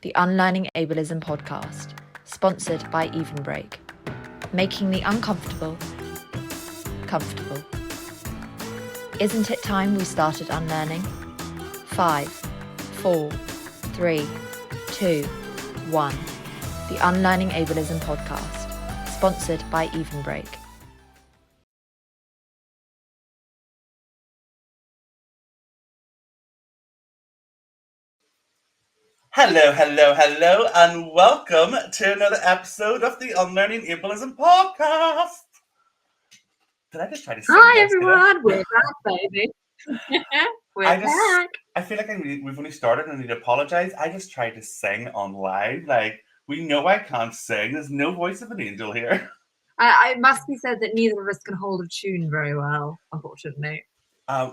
the Unlearning Ableism podcast, sponsored by Even Break, making the uncomfortable comfortable. Isn't it time we started unlearning? 5, 4, 3, 2, 1. The Unlearning Ableism podcast, sponsored by Even Break. Hello, and welcome to another episode of the Unlearning Ableism podcast. Did I just try to sing? Hi everyone, we're back, baby. We're back. I feel like we've only started and I need to apologise. I just tried to sing on live. Like, we know I can't sing. There's no voice of an angel here. It must be said that neither of us can hold a tune very well, unfortunately.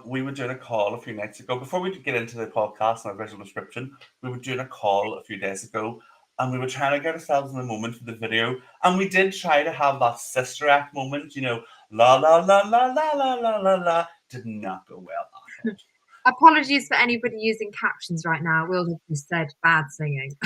We were doing a call a few nights ago. Before we get into the podcast and our visual description, we were doing a call a few days ago and we were trying to get ourselves in the moment for the video. And we did try to have that sister act moment, you know, la la la la la la la la la. Did not go well at all. Apologies for anybody using captions right now. Will have just said bad singing.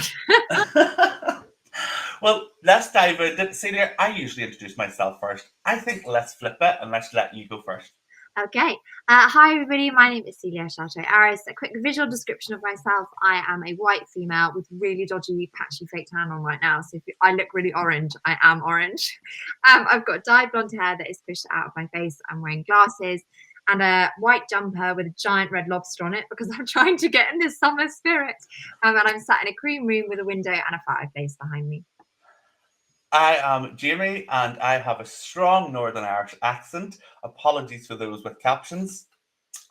Well, let's dive in. Celia, I usually introduce myself first. I think let's flip it and let's let you go first. Okay. Hi everybody, my name is Celia Chateau-Aris. A quick visual description of myself. I am a white female with really dodgy, patchy fake tan on right now. So if I look really orange, I am orange. I've got dyed blonde hair that is pushed out of my face. I'm wearing glasses and a white jumper with a giant red lobster on it because I'm trying to get in this summer spirit. And I'm sat in a cream room with a window and a fireplace behind me. I am Jamie and I have a strong Northern Irish accent. Apologies for those with captions.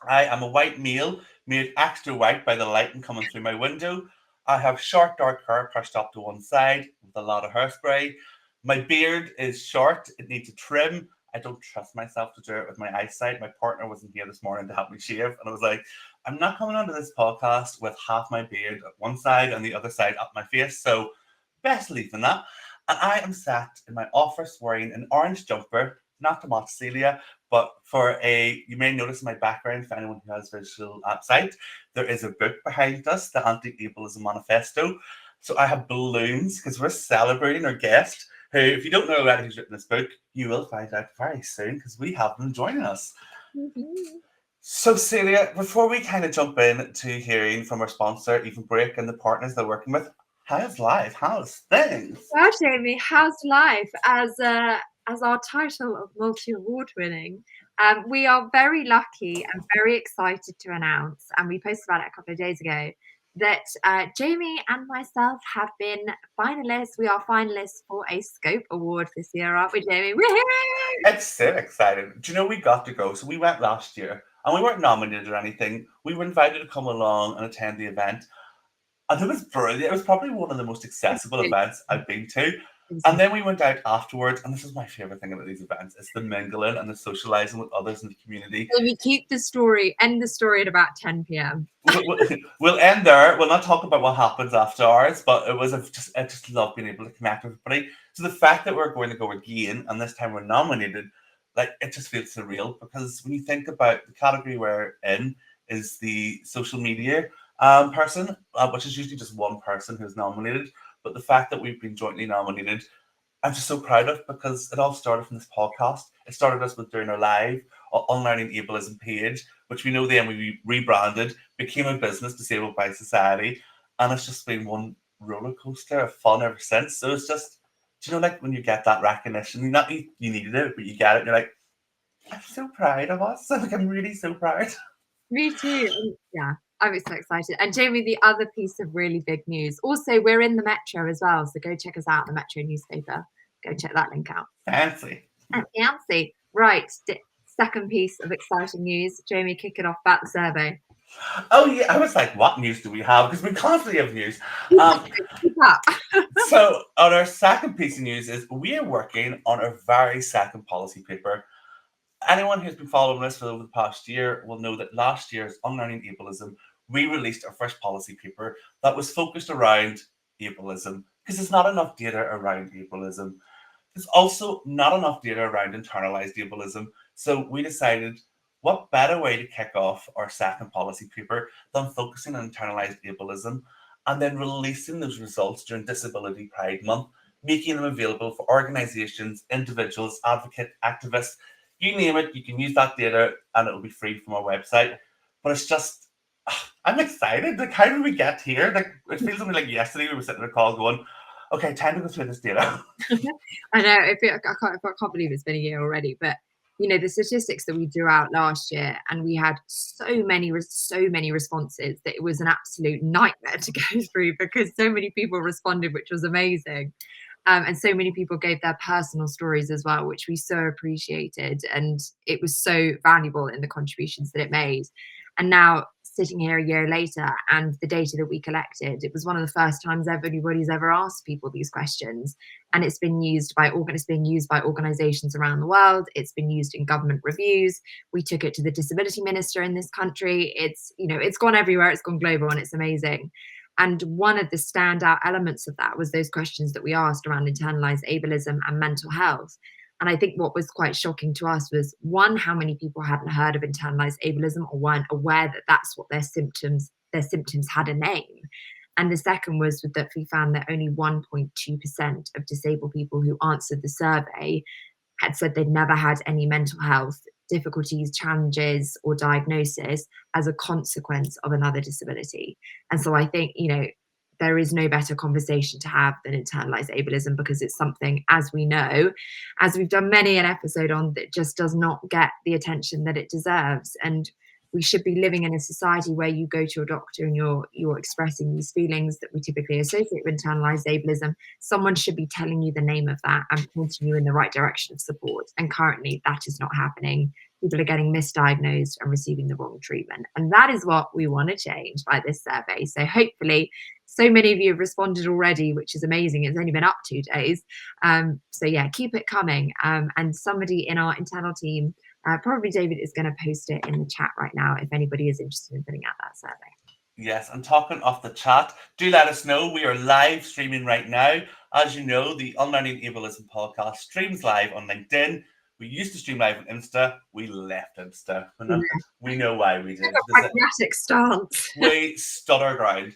I am a white male, made extra white by the lighting coming through my window. I have short dark hair pushed up to one side with a lot of hairspray. My beard is short, it needs a trim. I don't trust myself to do it with my eyesight. My partner wasn't here this morning to help me shave, and I was like, I'm not coming onto this podcast with half my beard at one side and the other side up my face, so best leaving that. And I am sat in my office wearing an orange jumper, not to match Celia, but you may notice in my background, for anyone who has visual sight, there is a book behind us, the Anti-Ableism Manifesto. So I have balloons because we're celebrating our guest, who, if you don't know already who's written this book, you will find out very soon because we have them joining us. Mm-hmm. So Celia, before we kind of jump in to hearing from our sponsor, Even Break, and the partners they're working with, how's life? How's things? Well, Jamie, how's life as our title of multi-award winning? We are very lucky and very excited to announce, and we posted about it a couple of days ago, that Jamie and myself have been finalists. We are finalists for a Scope Award this year, aren't we, Jamie? Woo-hoo! It's so exciting. Do you know we got to go? So we went last year and we weren't nominated or anything. We were invited to come along and attend the event. And it was brilliant. It was probably one of the most accessible events I've been to. And then we went out afterwards, and this is my favorite thing about these events: it's the mingling and the socializing with others in the community. So we end the story at about 10 p.m. We'll end there. We'll not talk about what happens after ours, but I just love being able to connect with everybody. So the fact that we're going to go again, and this time we're nominated, like, it just feels surreal, because when you think about the category we're in is the social media person, which is usually just one person who's nominated. But the fact that we've been jointly nominated, I'm just so proud of, because it all started from this podcast. It started us with doing our live Unlearning Ableism page, which we know then we rebranded, became a business disabled by society, and it's just been one roller coaster of fun ever since. So it's just, do you know, like when you get that recognition, not you needed it, but you get it, and you're like, I'm so proud of us. Like, I'm really so proud. Me too. Yeah, I'm so excited. And Jamie, the other piece of really big news. Also, we're in the Metro as well, so go check us out in the Metro newspaper. Go check that link out. Fancy. Fancy. Right. Second piece of exciting news. Jamie, kick it off about the survey. Oh yeah, I was like, what news do we have? Because we constantly have news. Keep up. So on our second piece of news is we are working on our very second policy paper. Anyone who's been following us for over the past year will know that last year's Unlearning Ableism, we released our first policy paper that was focused around ableism, because there's not enough data around ableism. There's also not enough data around internalized ableism. So we decided, what better way to kick off our second policy paper than focusing on internalized ableism? and then releasing those results during Disability Pride Month, making them available for organisations, individuals, advocates, activists, you name it, you can use that data and it'll be free from our website. But it's just, I'm excited. Like, how did we get here? Like, it feels to me like yesterday we were sitting in a call going, okay, time to go through this data. I know. I can't believe it's been a year already. But the statistics that we drew out last year, and we had so many responses that it was an absolute nightmare to go through because so many people responded, which was amazing. And so many people gave their personal stories as well, which we so appreciated. And it was so valuable in the contributions that it made. And now, sitting here a year later, and the data that we collected, it was one of the first times anybody's ever asked people these questions. And it's being used by organizations around the world. It's been used in government reviews. We took it to the disability minister in this country. It's gone everywhere. It's gone global, and it's amazing. And one of the standout elements of that was those questions that we asked around internalized ableism and mental health. And I think what was quite shocking to us was, one, how many people hadn't heard of internalized ableism or weren't aware that that's what their symptoms had a name. And the second was that we found that only 1.2% of disabled people who answered the survey had said they'd never had any mental health difficulties, challenges, or diagnosis as a consequence of another disability. And so I think, there is no better conversation to have than internalized ableism, because it's something, as we know, as we've done many an episode on, that just does not get the attention that it deserves. And we should be living in a society where you go to your doctor and you're expressing these feelings that we typically associate with internalized ableism. Someone should be telling you the name of that and pointing you in the right direction of support. And currently that is not happening. People are getting misdiagnosed and receiving the wrong treatment. And that is what we want to change by this survey. So hopefully, so many of you have responded already, which is amazing. It's only been up 2 days. So yeah, keep it coming. And somebody in our internal team, probably David, is going to post it in the chat right now if anybody is interested in filling out that survey. Yes, and talking of the chat, do let us know. We are live streaming right now. As you know, the Unlearning Ableism podcast streams live on LinkedIn. We used to stream live on Insta. We left Insta. We know why we did. A pragmatic stance. We stood our ground.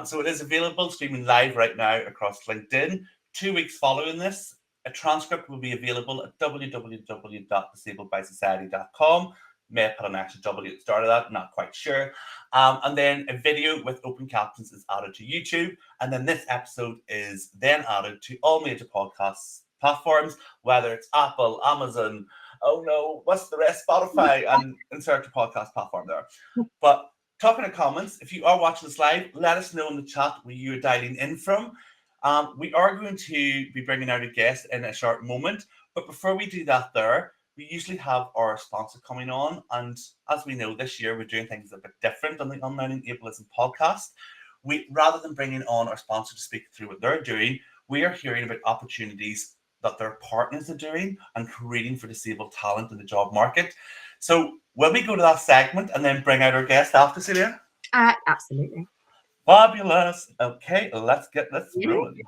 So it is available streaming live right now across LinkedIn. 2 weeks following this, a transcript will be available at www.disabledbysociety.com. May have put an extra W at the start of that, not quite sure. And then a video with open captions is added to YouTube. And then this episode is then added to all major podcast platforms, whether it's Apple, Amazon, oh no, what's the rest? Spotify, and insert your podcast platform there. But talking to comments, if you are watching this live, let us know in the chat where you're dialing in from. We are going to be bringing out a guest in a short moment. But before we do that there, we usually have our sponsor coming on. And as we know, this year we're doing things a bit different on the Unlearning Ableism podcast. Rather than bringing on our sponsor to speak through what they're doing, we are hearing about opportunities that their partners are doing and creating for disabled talent in the job market. So will we go to that segment and then bring out our guest after, Celia? Absolutely. Fabulous. Okay, let's get this rolling.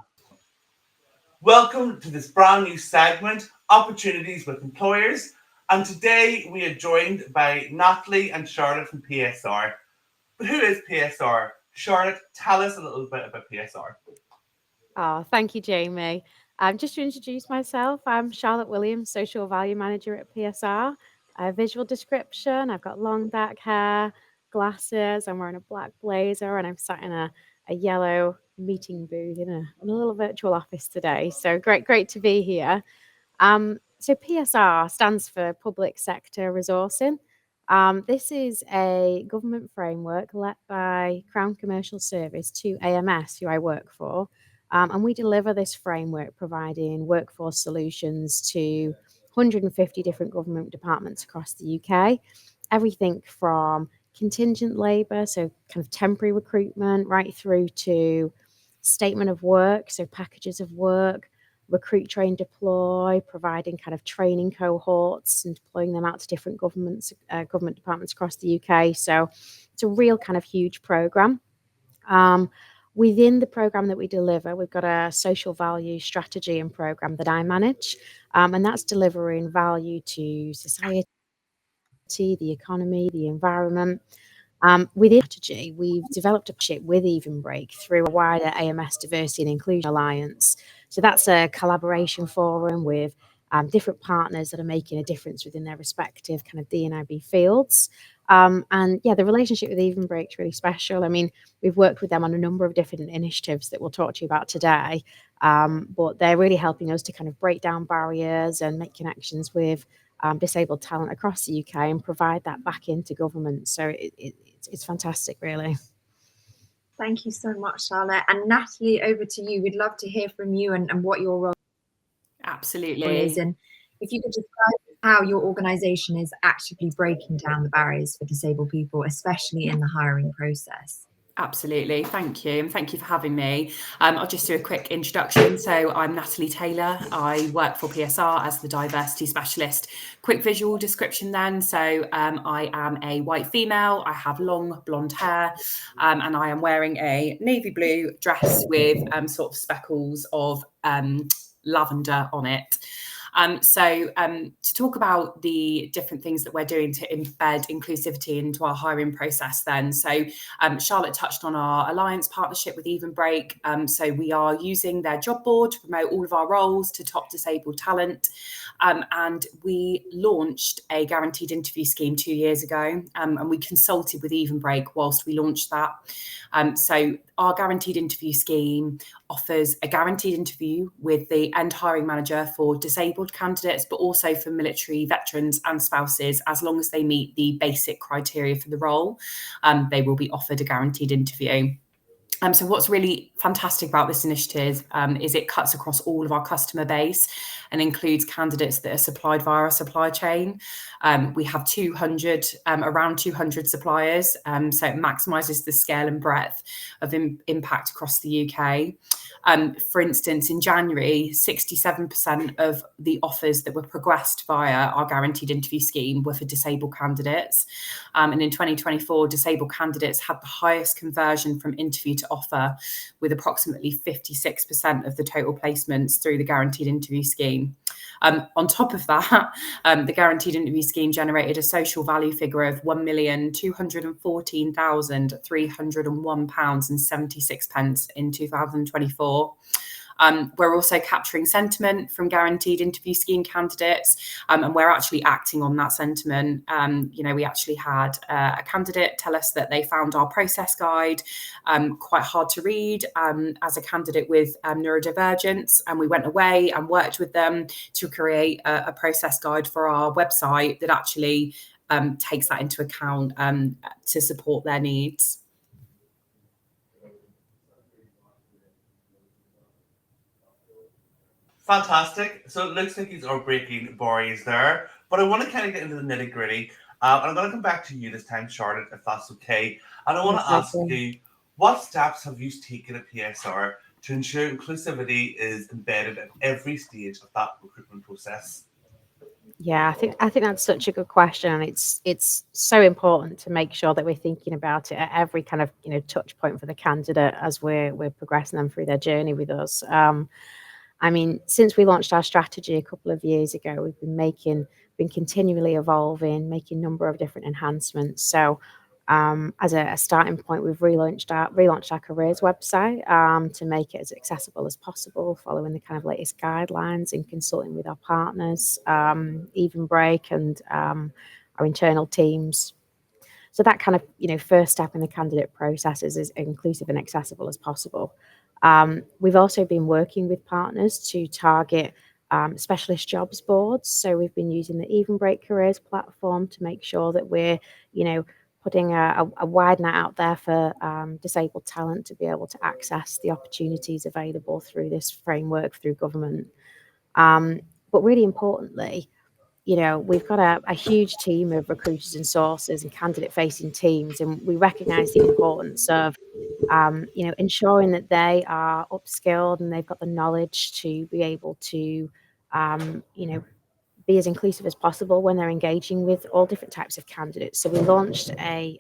Welcome to this brand new segment, Opportunities with Employers. And today we are joined by Natalie and Charlotte from PSR. But who is PSR? Charlotte, tell us a little bit about PSR. Oh, thank you, Jamie. Just to introduce myself, I'm Charlotte Williams, Social Value Manager at PSR. Visual description, I've got long dark hair, glasses, I'm wearing a black blazer, and I'm sat in a yellow meeting booth in a little virtual office today. So great to be here. So PSR stands for Public Sector Resourcing. This is a government framework led by Crown Commercial Service to AMS, who I work for. And we deliver this framework providing workforce solutions to 150 different government departments across the UK. Everything from contingent labour, so kind of temporary recruitment, right through to statement of work, so packages of work, recruit, train, deploy, providing kind of training cohorts and deploying them out to different government departments across the UK. So it's a real kind of huge programme. Within the program that we deliver, we've got a social value strategy and program that I manage, and that's delivering value to society, the economy, the environment. Within strategy, we've developed a partnership with Evenbreak through a wider AMS Diversity and Inclusion Alliance. So that's a collaboration forum with different partners that are making a difference within their respective kind of D&IB fields. And yeah, the relationship with Evenbreak is really special. I mean, we've worked with them on a number of different initiatives that we'll talk to you about today, but they're really helping us to kind of break down barriers and make connections with disabled talent across the UK and provide that back into government. So it's fantastic, really. Thank you so much, Charlotte. And Natalie, over to you. We'd love to hear from you and what your role Absolutely is. And if you could describe how your organisation is actively breaking down the barriers for disabled people, especially in the hiring process. Absolutely. Thank you. And thank you for having me. I'll just do a quick introduction. So I'm Natalie Taylor. I work for PSR as the diversity specialist. Quick visual description then. So I am a white female. I have long blonde hair and I am wearing a navy blue dress with sort of speckles of lavender on it. To talk about the different things that we're doing to embed inclusivity into our hiring process then. So Charlotte touched on our alliance partnership with Evenbreak. So we are using their job board to promote all of our roles to top disabled talent. And we launched a guaranteed interview scheme 2 years ago, and we consulted with Evenbreak whilst we launched that. So our guaranteed interview scheme offers a guaranteed interview with the end hiring manager for disabled candidates, but also for military veterans and spouses, as long as they meet the basic criteria for the role. They will be offered a guaranteed interview. So what's really fantastic about this initiative is it cuts across all of our customer base and includes candidates that are supplied via our supply chain. We have around 200 suppliers, so it maximises the scale and breadth of impact across the UK. For instance, in January, 67% of the offers that were progressed via our guaranteed interview scheme were for disabled candidates. And in 2024, disabled candidates had the highest conversion from interview to offer, with approximately 56% of the total placements through the guaranteed interview scheme. On top of that, the guaranteed interview scheme generated a social value figure of £1,214,301.76 in 2024. We're also capturing sentiment from guaranteed interview scheme candidates, and we're actually acting on that sentiment. We actually had a candidate tell us that they found our process guide quite hard to read as a candidate with neurodivergence, and we went away and worked with them to create a process guide for our website that actually takes that into account to support their needs. Fantastic. So it looks like these are breaking barriers there, but I want to kind of get into the nitty gritty. And I'm going to come back to you this time, Charlotte, if that's okay. And I want to ask you, what steps have you taken at PSR to ensure inclusivity is embedded at every stage of that recruitment process? Yeah, I think that's such a good question, and it's so important to make sure that we're thinking about it at every kind of touch point for the candidate as we're progressing them through their journey with us. I mean, since we launched our strategy a couple of years ago, we've been continually evolving, making a number of different enhancements. So as a starting point, we've relaunched our careers website to make it as accessible as possible, following the kind of latest guidelines and consulting with our partners, Evenbreak and our internal teams. So that kind of first step in the candidate process is as inclusive and accessible as possible. We've also been working with partners to target specialist jobs boards. So we've been using the Evenbreak Careers platform to make sure that we're, putting a wide net out there for disabled talent to be able to access the opportunities available through this framework, through government. But really importantly, we've got a huge team of recruiters and sources and candidate-facing teams, and we recognise the importance of ensuring that they are upskilled and they've got the knowledge to be able to, be as inclusive as possible when they're engaging with all different types of candidates. So we launched a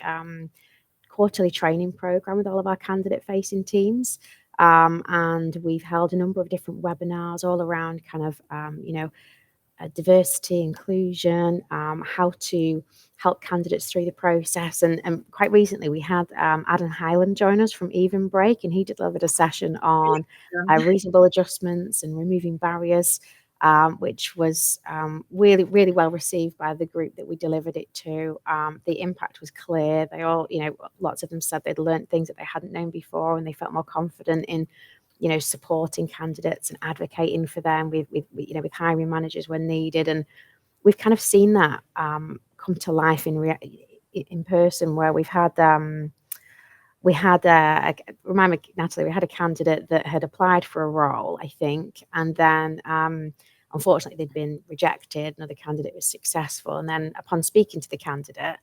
quarterly training program with all of our candidate-facing teams, and we've held a number of different webinars all around kind of, diversity, inclusion, how to help candidates through the process. And quite recently we had Adam Hyland join us from Even Break, and he delivered a session on reasonable adjustments and removing barriers, which was really, really well received by the group that we delivered it to. The impact was clear. They all, lots of them said they'd learned things that they hadn't known before, and they felt more confident in supporting candidates and advocating for them with hiring managers when needed. And we've kind of seen that come to life in person, where we had remind me, Natalie, we had a candidate that had applied for a role, I think, and then unfortunately they'd been rejected. Another candidate was successful, and then upon speaking to the candidate,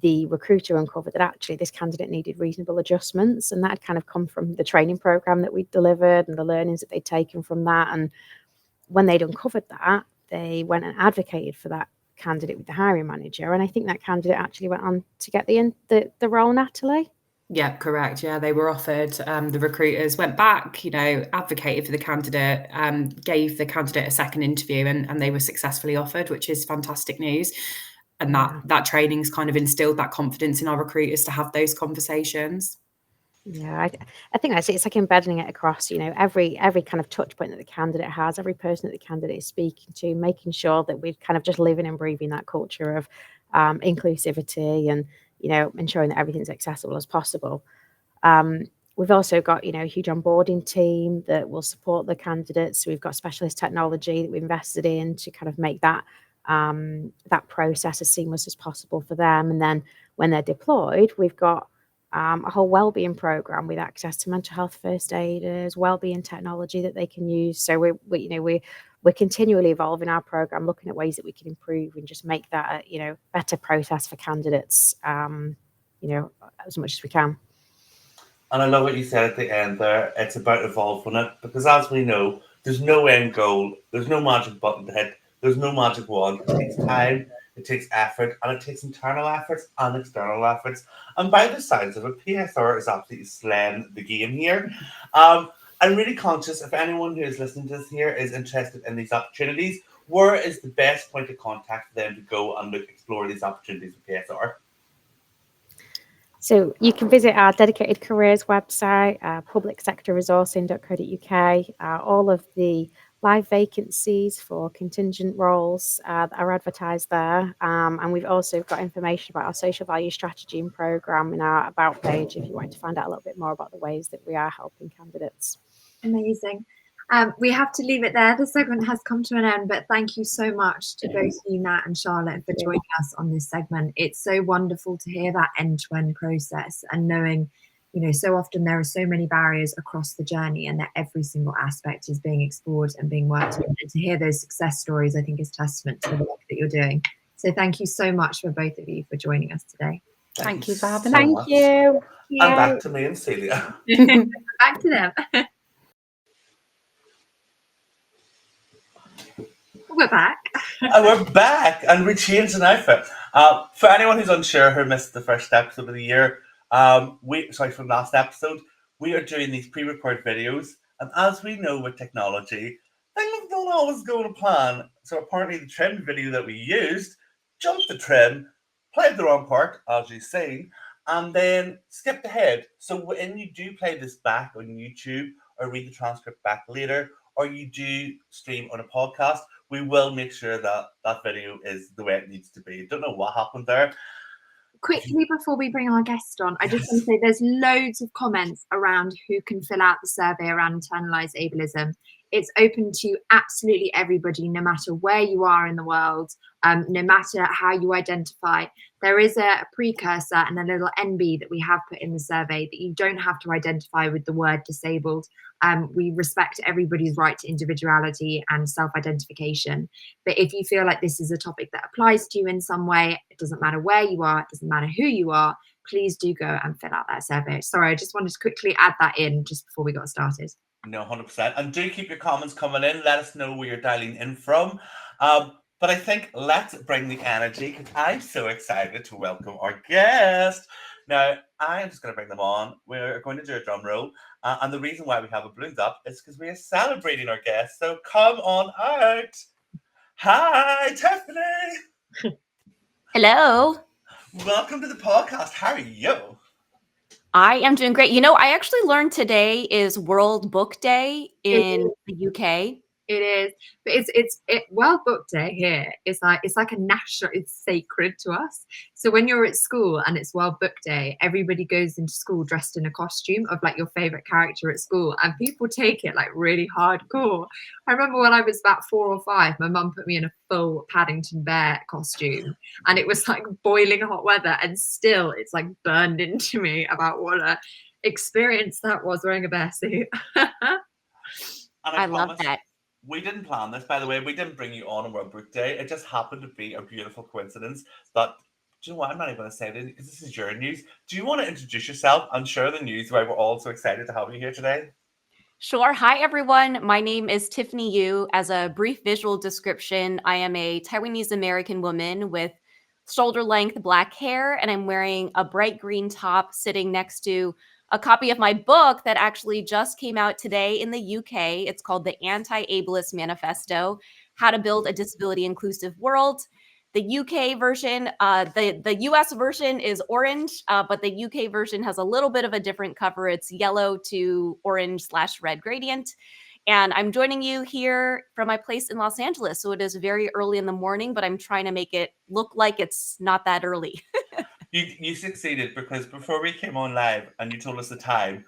the recruiter uncovered that actually this candidate needed reasonable adjustments, and that had kind of come from the training program that we delivered and the learnings that they'd taken from that. And when they'd uncovered that, they went and advocated for that candidate with the hiring manager, and I think that candidate actually went on to get the role, Natalie. Yeah, correct. Yeah, they were offered. The recruiters went back, advocated for the candidate, gave the candidate a second interview, and they were successfully offered, which is fantastic news. And that training's kind of instilled that confidence in our recruiters to have those conversations. Yeah, I think it's like embedding it across, every kind of touch point that the candidate has, every person that the candidate is speaking to, making sure that we're kind of just living and breathing that culture of inclusivity and, ensuring that everything's accessible as possible. We've also got, a huge onboarding team that will support the candidates. So we've got specialist technology that we invested in to kind of make that process as seamless as possible for them. And then when they're deployed, we've got a whole wellbeing program with access to mental health first aiders, wellbeing technology that they can use. So we're continually evolving our program, looking at ways that we can improve and just make that a better process for candidates, as much as we can. And I love what you said at the end there. It's about evolving it, because as we know, there's no end goal. There's no magic button to hit. There's no magic wand. It takes time, it takes effort, and it takes internal efforts and external efforts. And by the sides of it, PSR is absolutely slaying the game here. I'm really conscious, if anyone who is listening to this here is interested in these opportunities, where is the best point of contact for them to go and explore these opportunities with PSR? So you can visit our dedicated careers website, publicsectorresourcing.co.uk. All of the live vacancies for contingent roles that are advertised there. And we've also got information about our social value strategy and programme in our About page if you want to find out a little bit more about the ways that we are helping candidates. Amazing. We have to leave it there. The segment has come to an end, but thank you so much to both you, Nat and Charlotte, for joining us on this segment. It's so wonderful to hear that end-to-end process and knowing, so often there are so many barriers across the journey and that every single aspect is being explored and being worked on. And to hear those success stories, I think, is testament to the work that you're doing. So thank you so much for both of you for joining us today. Thank you for having so us. much. Thank you. And back to me and Celia. Back to them. We're back. And we're back, and we changed an outfit. For anyone who's unsure who missed the first episode of the year, from last episode, we are doing these pre-recorded videos, and as we know with technology, things don't always go to plan. So apparently the trim video that we used jumped the trim, played the wrong part, as you've seen, and then skipped ahead. So when you do play this back on YouTube or read the transcript back later, or you do stream on a podcast, we will make sure that that video is the way it needs to be. Don't know what happened there. Quickly, before we bring our guest on, I just want to say there's loads of comments around who can fill out the survey around internalized ableism. It's open to absolutely everybody, no matter where you are in the world, no matter how you identify. There is a precursor and a little NB that we have put in the survey that you don't have to identify with the word disabled. We respect everybody's right to individuality and self-identification. But if you feel like this is a topic that applies to you in some way, it doesn't matter where you are, it doesn't matter who you are, please do go and fill out that survey. Sorry, I just wanted to quickly add that in just before we got started. No, 100%. And do keep your comments coming in. Let us know where you're dialing in from. But I think let's bring the energy, because I'm so excited to welcome our guest. Now, I'm just going to bring them on. We're going to do a drum roll. And the reason why we have a balloons up is because we are celebrating our guest. So come on out. Hi, Tiffany. Hello. Welcome to the podcast. How are you? I am doing great. I actually learned today is World Book Day in the UK. It is, but it's World Book Day here. It's like a national. It's sacred to us. So when you're at school and it's World Book Day, everybody goes into school dressed in a costume of like your favorite character at school, and people take it like really hardcore. I remember when I was about 4 or 5, my mum put me in a full Paddington Bear costume, and it was like boiling hot weather, and still it's like burned into me about what a experience that was wearing a bear suit. And I love promise, that. we didn't plan this, by the way. We didn't bring you on World Book Day. It just happened to be a beautiful coincidence that, do you know what? I'm not even going to say it because this is your news. Do you want to introduce yourself and share the news why we're all so excited to have you here today? Sure. Hi, everyone. My name is Tiffany A. As a brief visual description, I am a Taiwanese American woman with shoulder-length black hair, and I'm wearing a bright green top sitting next to a copy of my book that actually just came out today in the UK. It's called The Anti-Ableist Manifesto: How to Build a Disability Inclusive World. The UK version, the US version is orange, but the UK version has a little bit of a different cover. It's yellow to orange/red gradient. And I'm joining you here from my place in Los Angeles. So it is very early in the morning, but I'm trying to make it look like it's not that early. You succeeded, because before we came on live and you told us the time,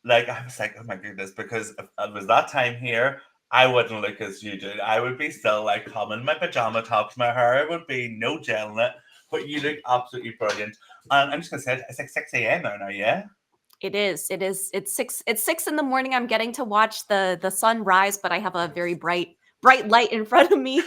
like, I was like, oh my goodness, because if it was that time here, I wouldn't look as you did. I would be still like coming my pajama tops, my hair would be no gel in it, but you look absolutely brilliant. And I'm just gonna say it's like 6 a.m. there now, yeah? It is. It's 6 in the morning. I'm getting to watch the sun rise, but I have a very bright light in front of me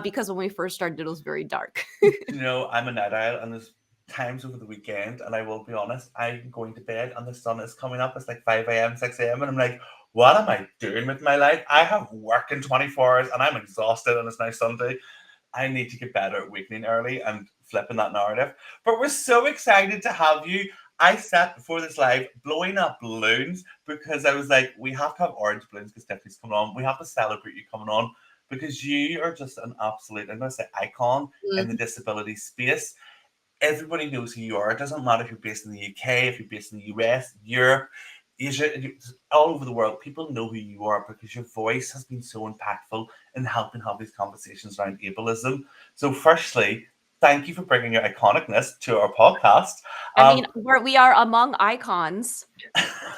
because when we first started, it was very dark. I'm a night owl, and there's times over the weekend, and I will be honest, I'm going to bed and the sun is coming up. It's like 5 a.m., 6 a.m., and I'm like, what am I doing with my life? I have work in 24 hours and I'm exhausted, and it's now Sunday. I need to get better at wakening early and flipping that narrative. But we're so excited to have you. I sat before this live blowing up balloons because I was like, we have to have orange balloons because Tiffany's coming on. We have to celebrate you coming on because you are just an absolute, I'm going to say, icon in the disability space. Everybody knows who you are. It doesn't matter if you're based in the UK, if you're based in the US, Europe, Asia, all over the world. People know who you are because your voice has been so impactful in helping have these conversations around ableism. So firstly, thank you for bringing your iconicness to our podcast. I mean, we are among icons.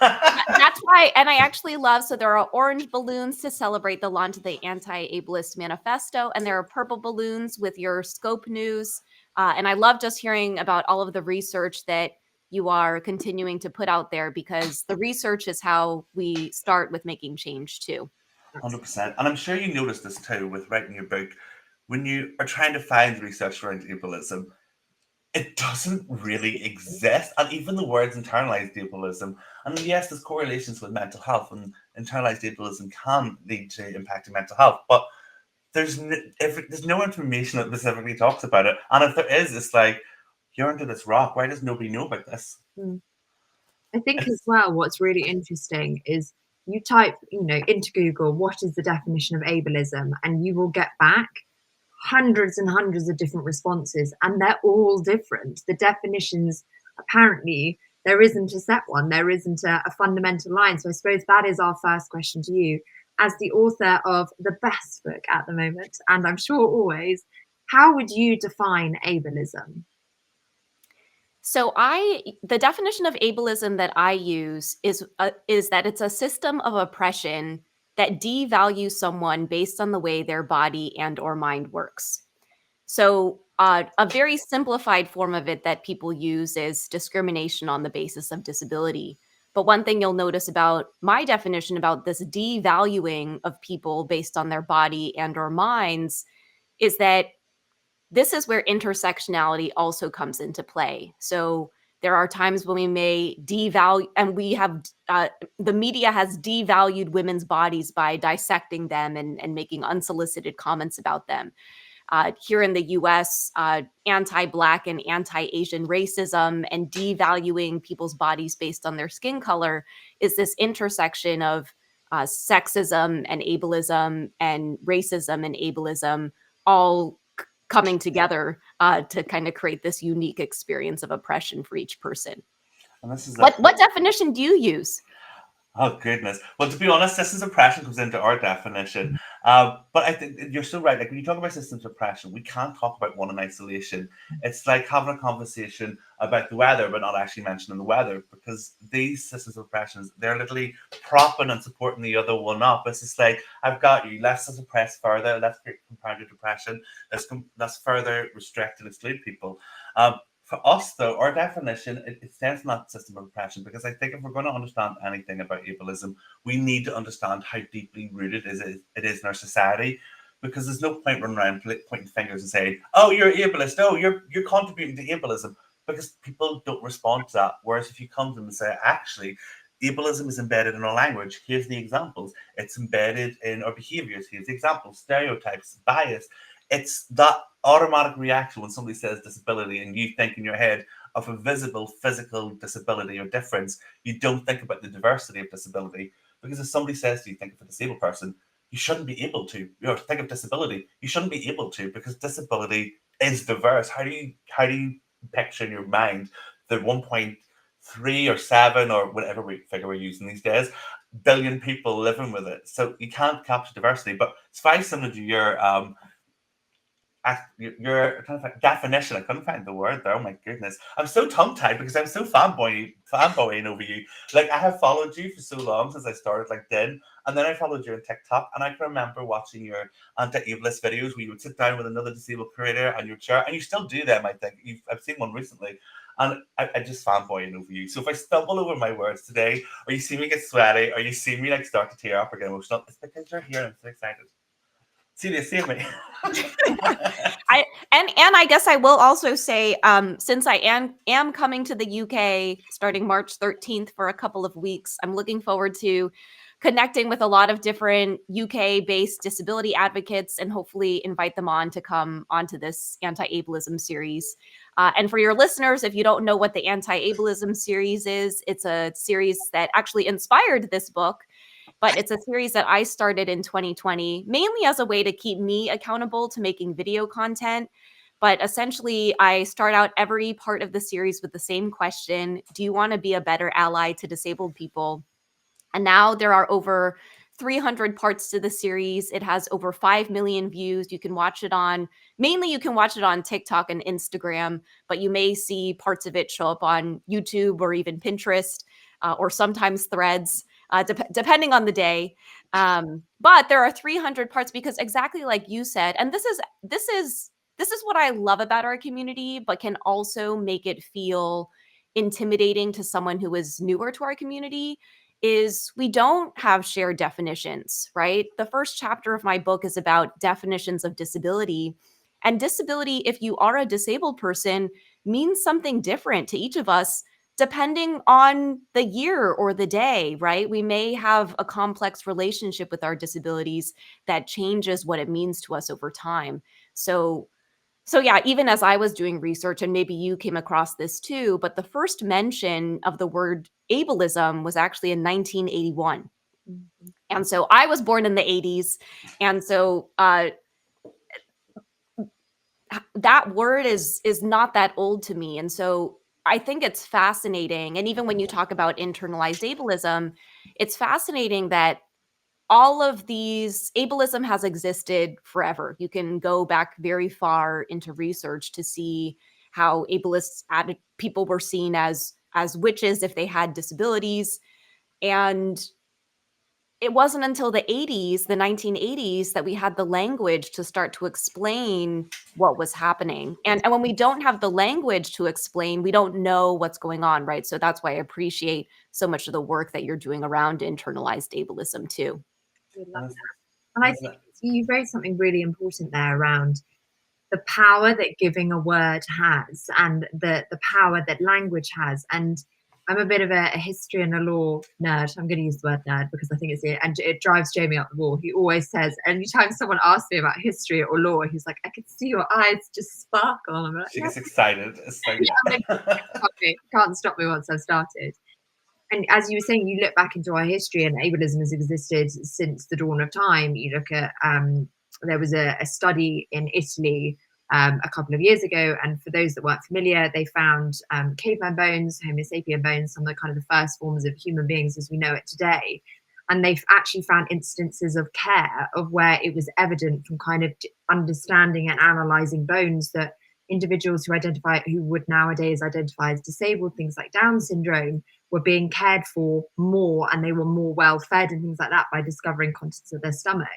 That's why, and I actually love, so there are orange balloons to celebrate the launch of the Anti-Ableist Manifesto, and there are purple balloons with your scope news. And I love just hearing about all of the research that you are continuing to put out there, because the research is how we start with making change too. 100%. And I'm sure you noticed this too with writing your book. When you are trying to find research around ableism, it doesn't really exist. And even the words internalized ableism, and yes, there's correlations with mental health, and internalized ableism can lead to impacting mental health, but there's no information that specifically talks about it. And if there is, it's like, you're under this rock. Why does nobody know about this? I think as well, what's really interesting is you type, into Google, what is the definition of ableism? And you will get back hundreds and hundreds of different responses, and they're all different. The definitions, apparently, there isn't a set one. There isn't a fundamental line. So I suppose that is our first question to you, as the author of the best book at the moment, and I'm sure always, how would you define ableism? So the definition of ableism that I use is that it's a system of oppression that devalues someone based on the way their body and or mind works. So a very simplified form of it that people use is discrimination on the basis of disability. But one thing you'll notice about my definition about this devaluing of people based on their body and or minds is that this is where intersectionality also comes into play. So there are times when we may devalue, and we have the media has devalued women's bodies by dissecting them and making unsolicited comments about them. Here in the US, anti-Black and anti-Asian racism and devaluing people's bodies based on their skin color is this intersection of sexism and ableism and racism and ableism, all coming together to kind of create this unique experience of oppression for each person. And this is What definition do you use? Oh goodness. Well, to be honest, systems of oppression comes into our definition. But I think you're so right. Like when you talk about systems of oppression, we can't talk about one in isolation. It's like having a conversation about the weather, but not actually mentioning the weather, because these systems of oppressions, they're literally propping and supporting the other one up. It's just like, I've got you. Let's suppress further. Let's create comparative depression. Let's further restrict and exclude people. For us, though, our definition, it stands in that system of oppression, because I think if we're going to understand anything about ableism, we need to understand how deeply rooted it is in our society, because there's no point running around pointing fingers and saying, oh, you're ableist, oh, you're contributing to ableism, because people don't respond to that. Whereas if you come to them and say, actually, ableism is embedded in our language, here's the examples. It's embedded in our behaviors, here's the examples, stereotypes, bias. It's that automatic reaction when somebody says disability and you think in your head of a visible physical disability or difference. You don't think about the diversity of disability, because if somebody says to you, think of a disabled person, you shouldn't be able to. You know, think of disability, you shouldn't be able to, because disability is diverse. How do you picture in your mind the 1.3 or 7 or whatever figure we're using these days billion people living with it? So you can't capture diversity. But it's very similar to your kind of definition. I couldn't find the word there. Oh my goodness. I'm so tongue-tied because I'm so fanboying over you. Like, I have followed you for so long since I started LinkedIn, and then I followed you on TikTok, and I can remember watching your anti-ableist videos where you would sit down with another disabled creator and you'd share, and you still do them, I think. I've seen one recently, and I just fanboying over you. So if I stumble over my words today, or you see me get sweaty, or you see me like start to tear up or get emotional, it's because you're here and I'm so excited. Celia, save me. I guess I will also say, since I am coming to the UK starting March 13th for a couple of weeks, I'm looking forward to connecting with a lot of different UK-based disability advocates and hopefully invite them on to come onto this anti-ableism series. And for your listeners, if you don't know what the anti-ableism series is, it's a series that actually inspired this book. But it's a series that I started in 2020, mainly as a way to keep me accountable to making video content. But essentially, I start out every part of the series with the same question: do you want to be a better ally to disabled people? And now there are over 300 parts to the series. It has over 5 million views. You can watch it on TikTok and Instagram, but you may see parts of it show up on YouTube or even Pinterest, or sometimes Threads, depending on the day. But there are 300 parts, because exactly like you said, and this is what I love about our community, but can also make it feel intimidating to someone who is newer to our community, is we don't have shared definitions, right? The first chapter of my book is about definitions of disability. And disability, if you are a disabled person, means something different to each of us depending on the year or the day, right? We may have a complex relationship with our disabilities that changes what it means to us over time. So yeah, even as I was doing research, and maybe you came across this too, but the first mention of the word ableism was actually in 1981. And so I was born in the 80s. And so that word is not that old to me. And so I think it's fascinating. And even when you talk about internalized ableism, it's fascinating that all of these, ableism has existed forever. You can go back very far into research to see how ableist people were seen as witches if they had disabilities. And it wasn't until the 80s, the 1980s, that we had the language to start to explain what was happening. And when we don't have the language to explain, we don't know what's going on, right? So that's why I appreciate so much of the work that you're doing around internalized ableism too. And I think you've raised something really important there around the power that giving a word has, and the power that language has. And I'm a bit of a history and a law nerd. I'm going to use the word nerd because I think it's it, and it drives Jamie up the wall. He always says, anytime someone asks me about history or law, he's like, I can see your eyes just sparkle. I'm like, she gets excited. It's like, can't stop me once I've started. And as you were saying, you look back into our history, and ableism has existed since the dawn of time. You look at there was a study in Italy a couple of years ago, and for those that weren't familiar, they found caveman bones, Homo sapien bones, some of the kind of the first forms of human beings as we know it today. And they've actually found instances of care of where it was evident from kind of understanding and analyzing bones that individuals who would nowadays identify as disabled, things like Down syndrome, were being cared for more, and they were more well fed and things like that by discovering contents of their stomach.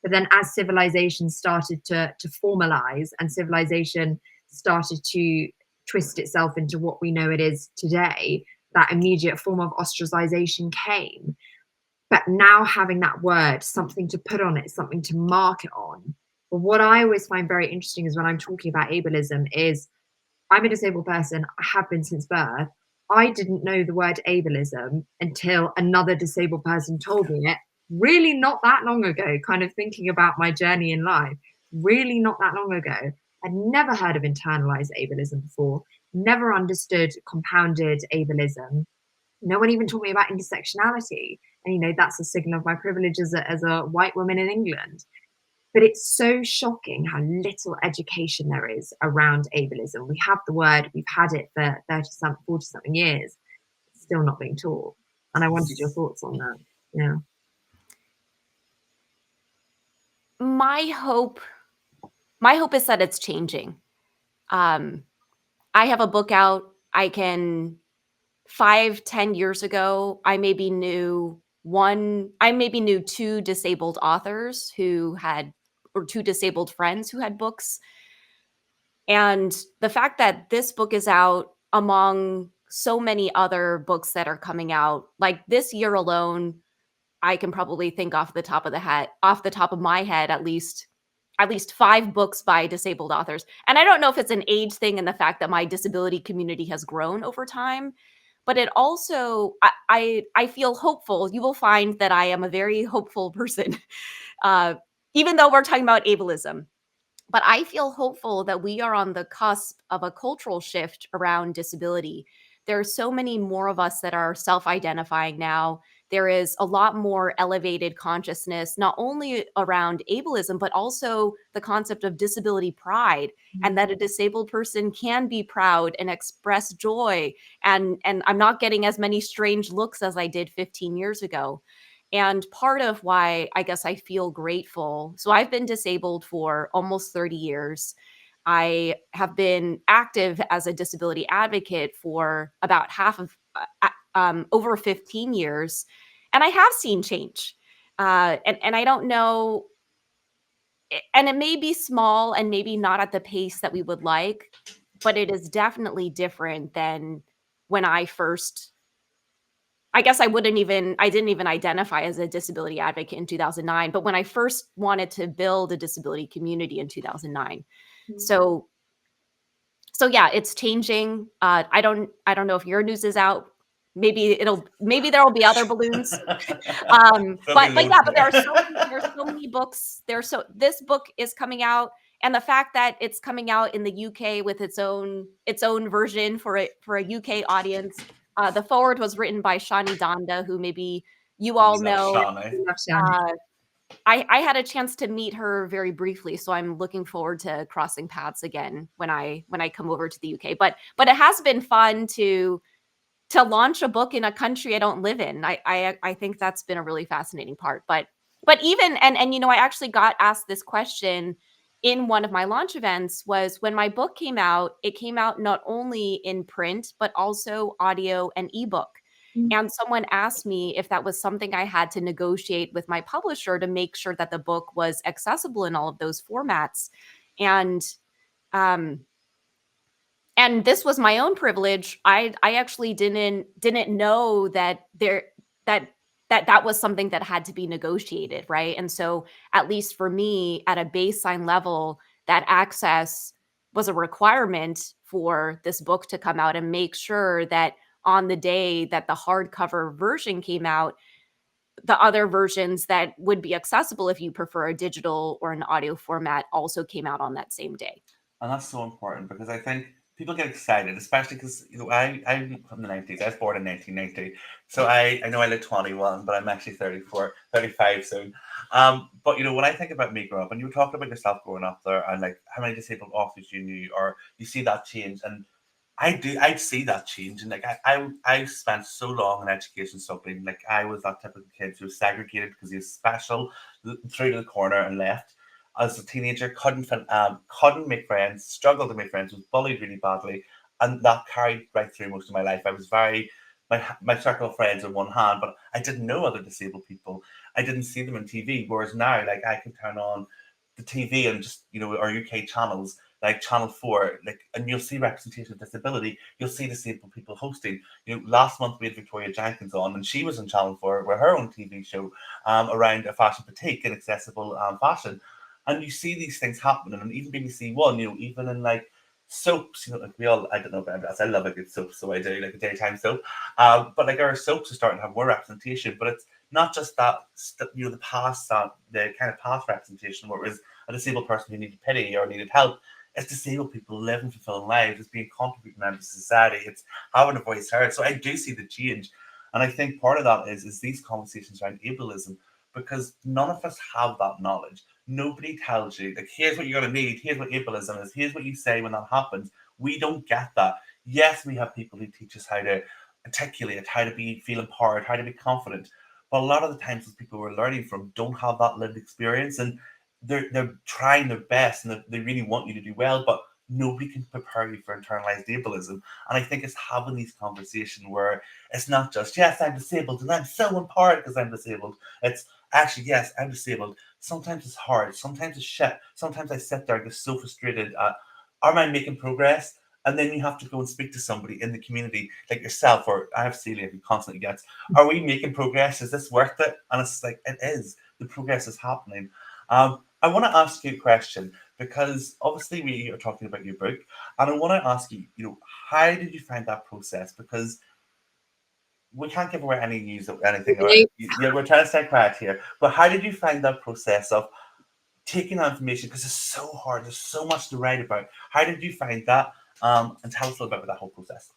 But then as civilization started to formalize and civilization started to twist itself into what we know it is today, that immediate form of ostracization came. But now having that word, something to put on it, something to mark it on. But what I always find very interesting is when I'm talking about ableism is I'm a disabled person. I have been since birth. I didn't know the word ableism until another disabled person told me it, really not that long ago, kind of thinking about my journey in life, really not that long ago. I'd never heard of internalized ableism before, never understood compounded ableism. No one even taught me about intersectionality. And, you know, that's a signal of my privilege as a white woman in England. But it's so shocking how little education there is around ableism. We have the word, we've had it for 40 something years, it's still not being taught. And I wanted your thoughts on that. Yeah. My hope is that it's changing. I have a book out. 5-10 years ago, I maybe knew two disabled authors or two disabled friends who had books. And the fact that this book is out among so many other books that are coming out, like this year alone, I can probably think off the top of my head, at least 5 books by disabled authors. And I don't know if it's an age thing and the fact that my disability community has grown over time, but it also, I feel hopeful. You will find that I am a very hopeful person, even though we're talking about ableism. But I feel hopeful that we are on the cusp of a cultural shift around disability. There are so many more of us that are self-identifying now. There is a lot more elevated consciousness, not only around ableism, but also the concept of disability pride, and that a disabled person can be proud and express joy. And I'm not getting as many strange looks as I did 15 years ago. And part of why I guess I feel grateful. So I've been disabled for almost 30 years. I have been active as a disability advocate for about over 15 years. And I have seen change. And I don't know, and it may be small and maybe not at the pace that we would like, but it is definitely different than when I guess I didn't even identify as a disability advocate in 2009, but when I first wanted to build a disability community in 2009. So yeah, it's changing. I don't know if your news is out. Maybe there'll be other balloons. But there are so many books. This book is coming out, and the fact that it's coming out in the UK with its own version for a UK audience. The foreword was written by Shani Danda, who maybe you all know. I had a chance to meet her very briefly, so I'm looking forward to crossing paths again when I come over to the UK. But it has been fun to launch a book in a country I don't live in. I think that's been a really fascinating part. But even and you know, I actually got asked this question in one of my launch events. Was when my book came out, it came out not only in print, but also audio and ebook. And someone asked me if that was something I had to negotiate with my publisher to make sure that the book was accessible in all of those formats. And this was my own privilege. I actually didn't know that that was something that had to be negotiated, right? And so, at least for me, at a baseline level, that access was a requirement for this book to come out, and make sure that on the day that the hardcover version came out, the other versions that would be accessible if you prefer a digital or an audio format also came out on that same day. And that's so important, because I think people get excited, especially because I'm from the 90s. I was born in 1990, so I know I look 21, but I'm actually 34, 35 soon. But when I think about me growing up, and you were talking about yourself growing up there, and like how many disabled authors you knew, or you see that change, and I see that change, and like I spent so long in education subbing. Like I was that typical kid who was segregated because he was special, threw to the corner and left. As a teenager, couldn't make friends, struggled to make friends, was bullied really badly, and that carried right through most of my life. I was very my circle of friends in one hand, but I didn't know other disabled people. I didn't see them on TV. Whereas now, like I can turn on the TV and just our UK channels like Channel 4, like, and you'll see representation of disability, you'll see disabled people hosting. Last month we had Victoria Jenkins on, and she was on Channel 4 with her own TV show around a fashion boutique and accessible fashion. And you see these things happening, and even BBC One, even in like soaps, like we all, I don't know about that, I love a good soap, so I do like a daytime soap. But like our soaps are starting to have more representation, but it's not just that, the past, the kind of past representation where it was a disabled person who needed pity or needed help. It's disabled people living fulfilling lives. It's being contributing members of society. It's having a voice heard. So I do see the change. And I think part of that is these conversations around ableism, because none of us have that knowledge. Nobody tells you, like, here's what you're going to need. Here's what ableism is. Here's what you say when that happens. We don't get that. Yes, we have people who teach us how to articulate, how to feel empowered, how to be confident. But a lot of the times, those people we're learning from don't have that lived experience. And they're trying their best, and they really want you to do well, but nobody can prepare you for internalized ableism. And I think it's having these conversations where it's not just, yes, I'm disabled and I'm so empowered because I'm disabled. It's actually, yes, I'm disabled. Sometimes it's hard. Sometimes it's shit. Sometimes I sit there and get so frustrated at, am I making progress? And then you have to go and speak to somebody in the community like yourself, or I have Celia who constantly gets, are we making progress? Is this worth it? And it's like, it is. The progress is happening. I want to ask you a question, because obviously we are talking about your book, and I want to ask you, how did you find that process? Because we can't give away any news or anything. Yeah, we're trying to stay quiet here. But how did you find that process of taking that information? Because it's so hard. There's so much to write about. How did you find that? And tell us a little bit about that whole process.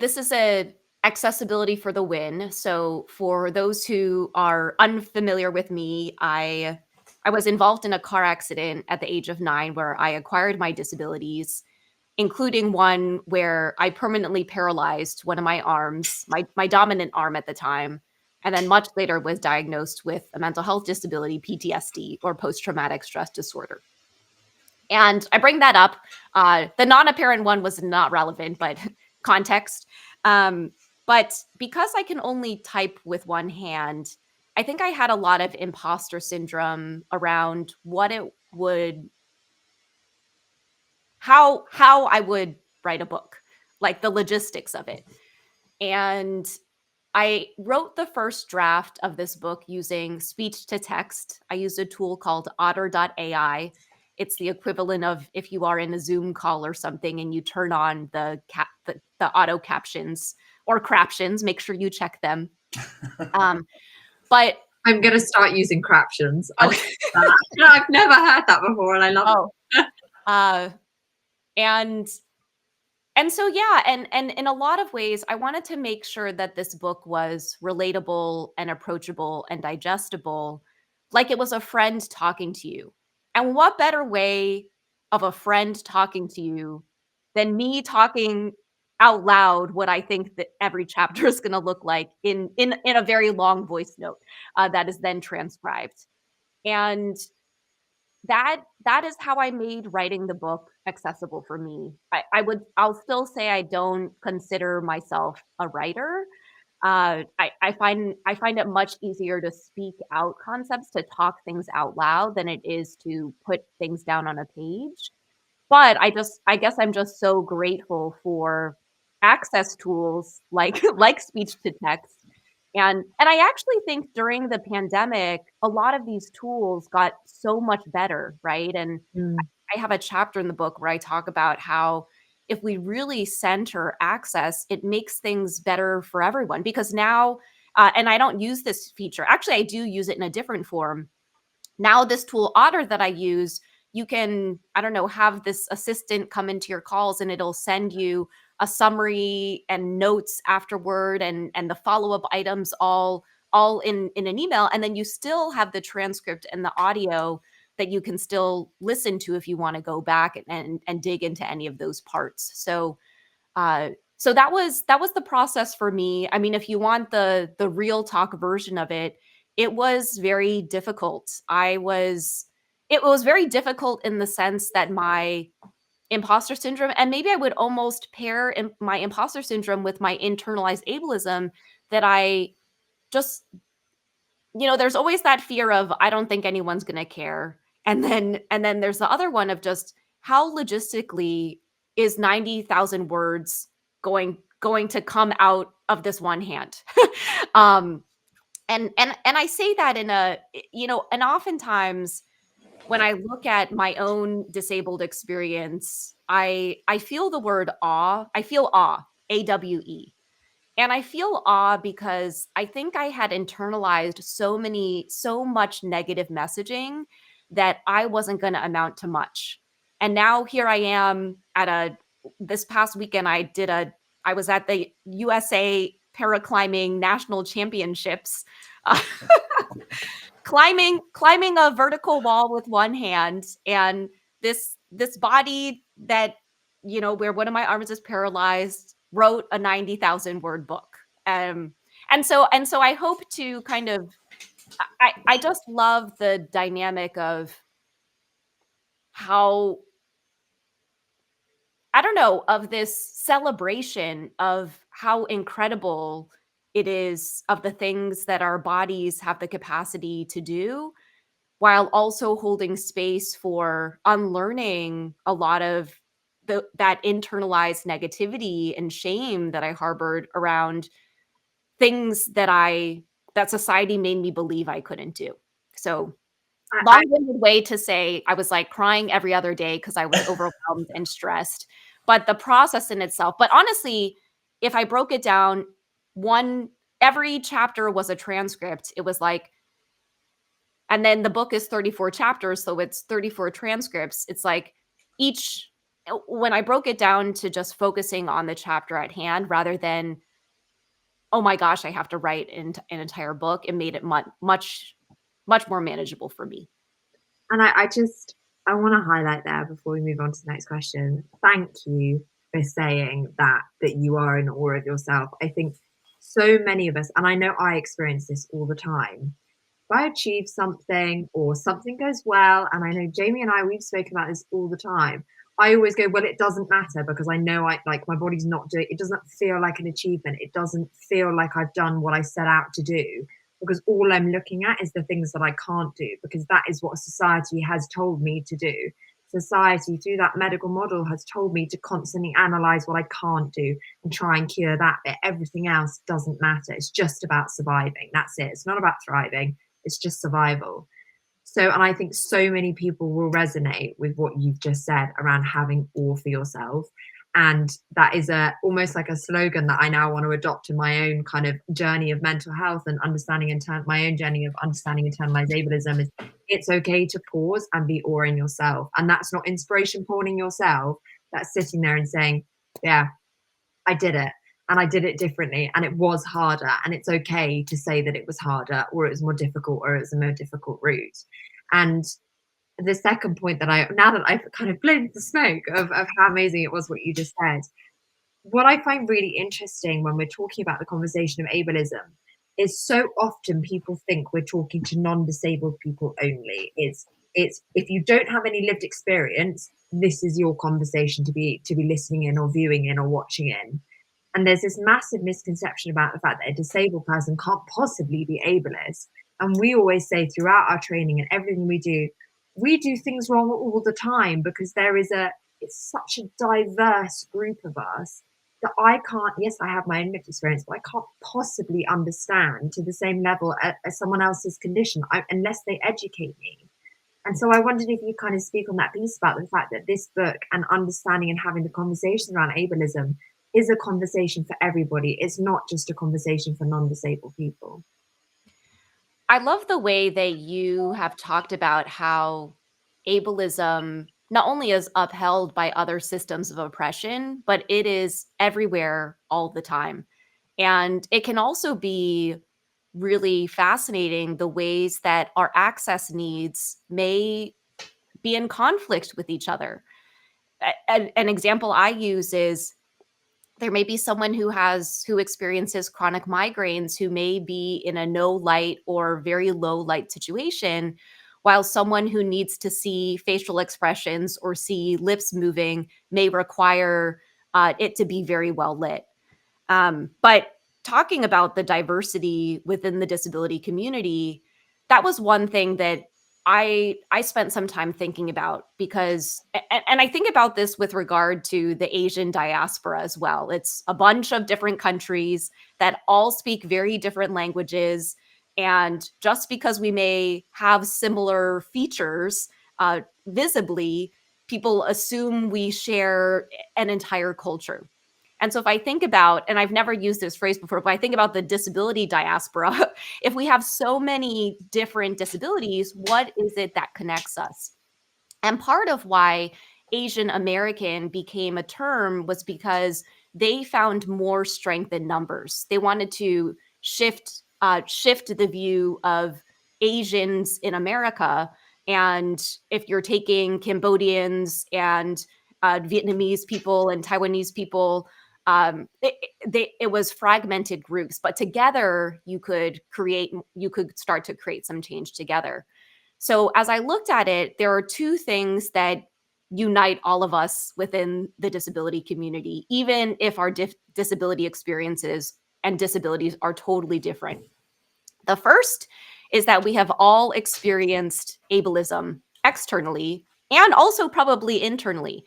This is a accessibility for the win. So for those who are unfamiliar with me, I was involved in a car accident at the age of 9 where I acquired my disabilities, including one where I permanently paralyzed one of my arms, my dominant arm at the time, and then much later was diagnosed with a mental health disability, PTSD, or post-traumatic stress disorder. And I bring that up. The non-apparent one was not relevant, but context. But because I can only type with one hand, I think I had a lot of imposter syndrome around how I would write a book, like the logistics of it. And I wrote the first draft of this book using speech to text. I used a tool called otter.ai. It's the equivalent of if you are in a Zoom call or something and you turn on the auto captions or craptions, make sure you check them. But I'm going to start using craptions. I've never heard that before, and I love it. And so, yeah, and in a lot of ways, I wanted to make sure that this book was relatable and approachable and digestible, like it was a friend talking to you. And what better way of a friend talking to you than me talking out loud what I think that every chapter is going to look like in a very long voice note that is then transcribed. And that is how I made writing the book accessible for me. I'll still say I don't consider myself a writer. I find it much easier to speak out concepts, to talk things out loud than it is to put things down on a page. But I guess I'm just so grateful for access tools like speech to text. And I actually think during the pandemic, a lot of these tools got so much better, right? And I have a chapter in the book where I talk about how if we really center access, it makes things better for everyone. Because now, and I don't use this feature. Actually, I do use it in a different form. Now, this tool, Otter, that I use, you can, I don't know, have this assistant come into your calls and it'll send you a summary and notes afterward and the follow-up items all in an email. And then you still have the transcript and the audio that you can still listen to if you want to go back and dig into any of those parts. So so that was the process for me. I mean, if you want the real talk version of it, it was very difficult. It was very difficult in the sense that my imposter syndrome, and maybe I would almost pair my imposter syndrome with my internalized ableism, that I just, there's always that fear of, I don't think anyone's going to care. And then there's the other one of just how logistically is 90,000 words going to come out of this one hand. And I say that in a, and oftentimes when I look at my own disabled experience, I feel the word awe. I feel awe, AWE. And I feel awe because I think I had internalized so much negative messaging that I wasn't going to amount to much. And now here I am this past weekend, I was at the USA Paraclimbing National Championships, climbing a vertical wall with one hand, and this body that, where one of my arms is paralyzed, wrote a 90,000 word book. And so I hope to kind of, I just love the dynamic of how, I don't know, of this celebration of how incredible it is, of the things that our bodies have the capacity to do, while also holding space for unlearning a lot of that internalized negativity and shame that I harbored around things that society made me believe I couldn't do. So long-winded way to say I was like crying every other day because I was overwhelmed and stressed. But the process in itself, but honestly, if I broke it down, every chapter was a transcript. It was like, and then the book is 34 chapters, so it's 34 transcripts. It's like when I broke it down to just focusing on the chapter at hand rather than, oh my gosh, I have to write an entire book, it made it much more manageable for me. And I want to highlight there before we move on to the next question. Thank you for saying that you are in awe of yourself. I think so many of us, and I know I experience this all the time, if I achieve something or something goes well, and I know Jamie and we've spoken about this all the time, I always go, well, it doesn't matter because I know my body's not doing, it doesn't feel like an achievement. It doesn't feel like I've done what I set out to do, because all I'm looking at is the things that I can't do, because that is what society has told me to do. Society, through that medical model, has told me to constantly analyze what I can't do and try and cure that bit. Everything else doesn't matter. It's just about surviving. That's it. It's not about thriving. It's just survival. So, and I think so many people will resonate with what you've just said around having awe for yourself. And that is almost like a slogan that I now want to adopt in my own kind of journey of mental health and understanding my own journey of understanding internalized ableism is, it's okay to pause and be awe in yourself. And that's not inspiration porn in yourself. That's sitting there and saying, yeah, I did it. And I did it differently, and it was harder, and it's okay to say that it was harder, or it was more difficult, or it was a more difficult route. And the second point that now that I've kind of blown the smoke of how amazing it was what you just said, what I find really interesting when we're talking about the conversation of ableism is so often people think we're talking to non-disabled people only. It's if you don't have any lived experience, this is your conversation to be listening in or viewing in or watching in. And there's this massive misconception about the fact that a disabled person can't possibly be ableist. And we always say throughout our training and everything we do things wrong all the time, because it's such a diverse group of us that I can't, yes, I have my own lived experience, but I can't possibly understand to the same level as someone else's condition unless they educate me. And so I wondered if you kind of speak on that piece about the fact that this book and understanding and having the conversation around ableism is a conversation for everybody. It's not just a conversation for non-disabled people. I love the way that you have talked about how ableism not only is upheld by other systems of oppression, but it is everywhere all the time. And it can also be really fascinating the ways that our access needs may be in conflict with each other. An example I use is there may be someone who experiences chronic migraines who may be in a no light or very low light situation, while someone who needs to see facial expressions or see lips moving may require it to be very well lit. But talking about the diversity within the disability community, that was one thing that I spent some time thinking about, because and I think about this with regard to the Asian diaspora as well. It's a bunch of different countries that all speak very different languages, and just because we may have similar features visibly, people assume we share an entire culture. And so if I think about, and I've never used this phrase before, but I think about the disability diaspora, if we have so many different disabilities, what is it that connects us? And part of why Asian American became a term was because they found more strength in numbers. They wanted to shift the view of Asians in America. And if you're taking Cambodians and Vietnamese people and Taiwanese people, it was fragmented groups, but together you could start to create some change together. So as I looked at it, there are two things that unite all of us within the disability community, even if our disability experiences and disabilities are totally different. The first is that we have all experienced ableism externally and also probably internally,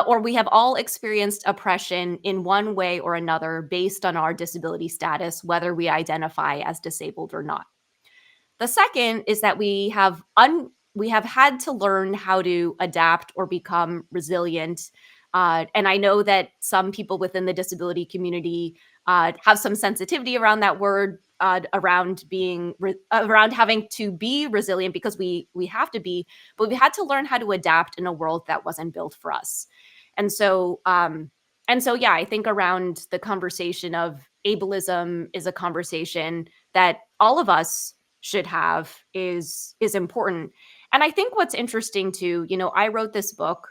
or we have all experienced oppression in one way or another based on our disability status, whether we identify as disabled or not. The second is that we have had to learn how to adapt or become resilient. And I know that some people within the disability community have some sensitivity around that word, around having to be resilient, because we have to be, but we had to learn how to adapt in a world that wasn't built for us. And so yeah, I think around the conversation of ableism is a conversation that all of us should have is important. And I think what's interesting too, I wrote this book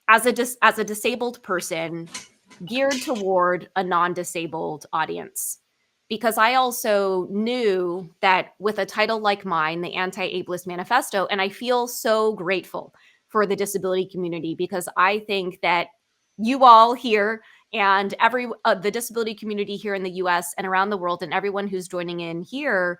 as a disabled person geared toward a non-disabled audience, because I also knew that with a title like mine, the Anti-Ableist Manifesto, and I feel so grateful for the disability community, because I think that you all here and the disability community here in the US and around the world, and everyone who's joining in here,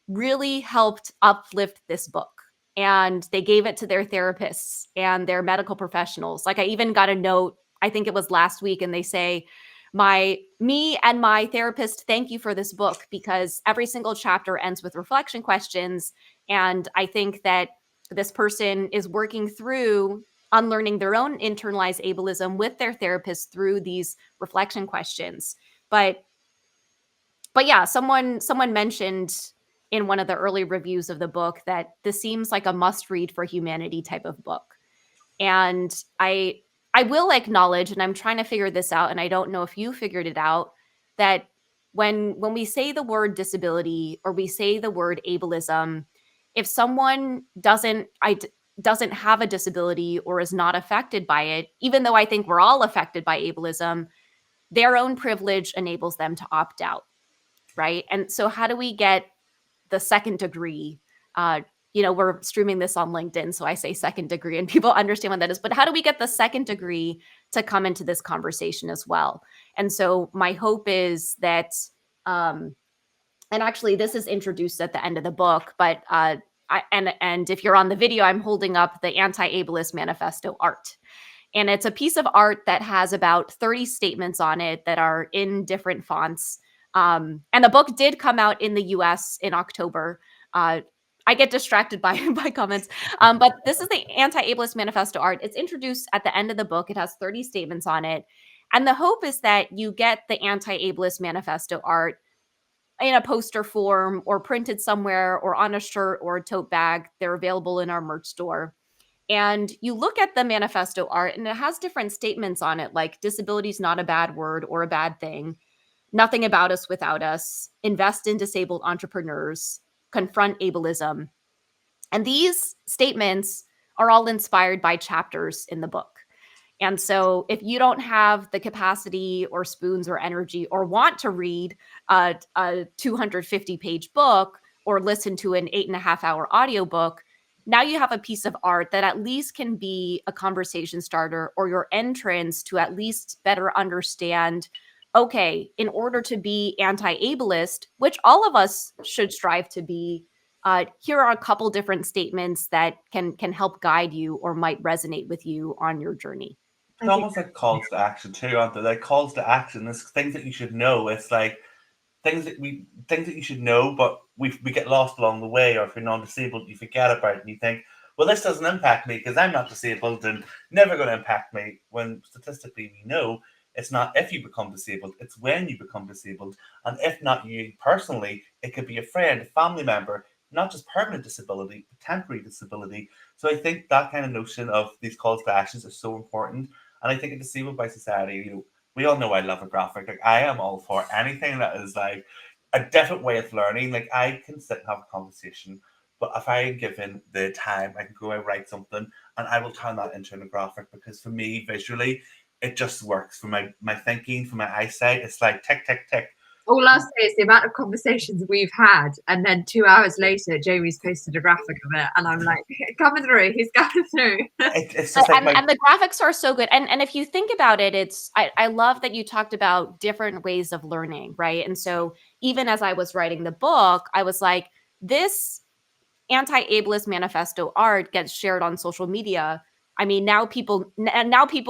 really helped uplift this book. And they gave it to their therapists and their medical professionals. Like, I even got a note, I think it was last week, and they say, me and my therapist thank you for this book, because every single chapter ends with reflection questions. And I think that this person is working through unlearning their own internalized ableism with their therapist through these reflection questions. But yeah, someone mentioned in one of the early reviews of the book that this seems like a must-read for humanity type of book. And I will acknowledge, and I'm trying to figure this out, and I don't know if you figured it out, that when we say the word disability or we say the word ableism, if someone doesn't have a disability or is not affected by it, even though I think we're all affected by ableism, their own privilege enables them to opt out, right? And so how do we get the second degree? We're streaming this on LinkedIn, so I say second degree and people understand what that is. But how do we get the second degree to come into this conversation as well? And so my hope is that, and actually this is introduced at the end of the book, but and if you're on the video, I'm holding up the Anti-Ableist Manifesto art. And it's a piece of art that has about 30 statements on it that are in different fonts. And the book did come out in the US in October. I get distracted by comments. But this is the Anti-Ableist Manifesto art. It's introduced at the end of the book. It has 30 statements on it. And the hope is that you get the Anti-Ableist Manifesto art in a poster form or printed somewhere or on a shirt or a tote bag. They're available in our merch store. And you look at the manifesto art and it has different statements on it, like disability is not a bad word or a bad thing, nothing about us without us, invest in disabled entrepreneurs, confront ableism. And these statements are all inspired by chapters in the book. And so if you don't have the capacity or spoons or energy or want to read a 250-page book or listen to an 8.5-hour audiobook, now you have a piece of art that at least can be a conversation starter or your entrance to at least better understand, okay, in order to be anti-ableist, which all of us should strive to be, here are a couple different statements that can help guide you or might resonate with you on your journey. It's almost like calls to action too, aren't they? Like calls to action. It's things that you should know. It's like things that you should know, but we get lost along the way. Or if you're non-disabled, you forget about it and you think, well, this doesn't impact me because I'm not disabled and never going to impact me. When statistically we know it's not if you become disabled, it's when you become disabled. And if not you personally, it could be a friend, a family member, not just permanent disability, but temporary disability. So I think that kind of notion of these calls to actions is so important. And I think in Disabled by Society, we all know I love a graphic. Like I am all for anything that is like a different way of learning. Like I can sit and have a conversation, but if I am given the time, I can go and write something and I will turn that into a graphic because for me, visually, it just works for my thinking, for my eyesight. It's like tick, tick, tick. All I'll say is the amount of conversations we've had, and then 2 hours later, Jamie's posted a graphic of it, and I'm like, coming through, he's coming through. It's just like and the graphics are so good. And if you think about it, I love that you talked about different ways of learning, right? And so even as I was writing the book, I was like, this anti-ableist manifesto art gets shared on social media. I mean, now people